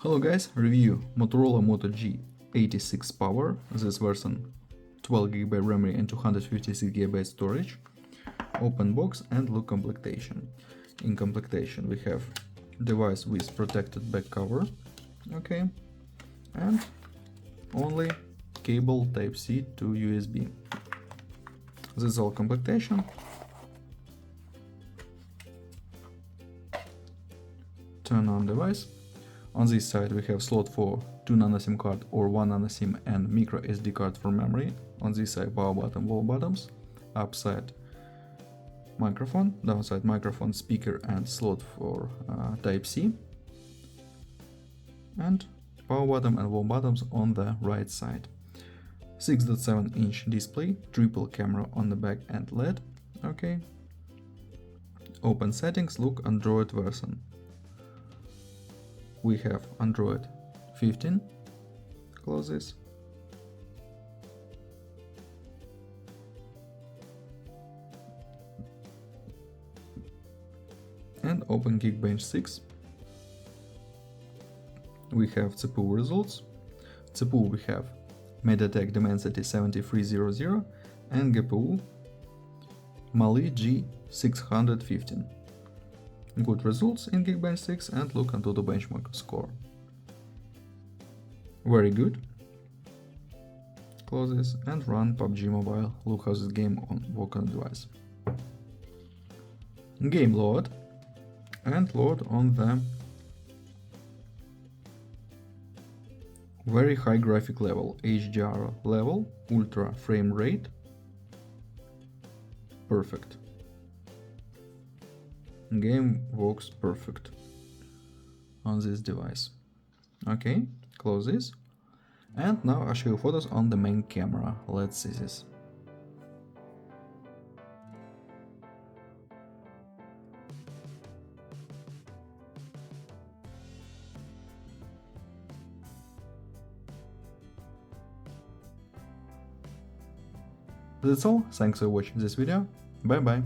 Hello guys, review Motorola Moto G86 Power, this version 12GB memory and 256GB storage. Open box and look completion. In completion we have device with protected back cover, okay, and only cable Type-C to USB. This is all completion. Turn on device. On this side we have slot for 2 nano SIM card or 1 nano SIM and micro SD card for memory. On this side power button, wall buttons, upside microphone, downside microphone, speaker and slot for Type-C, and power button and wall buttons on the right side. 6.7-inch display, triple camera on the back and LED, okay. Open settings, look Android version. We have Android 15, close this, and open Geekbench 6. We have CPU results. CPU we have MediaTek Dimensity 7300 and GPU Mali G615. Good results in Geekbench 6 and look into the benchmark score. Very good. Close this and run PUBG Mobile. Look how this game works on the device. Game load and load on the very high graphic level, HDR level, ultra frame rate, perfect. Game works perfect on this device. Okay, close this. And now I'll show you photos on the main camera. Let's see this. That's all. Thanks for watching this video. Bye bye.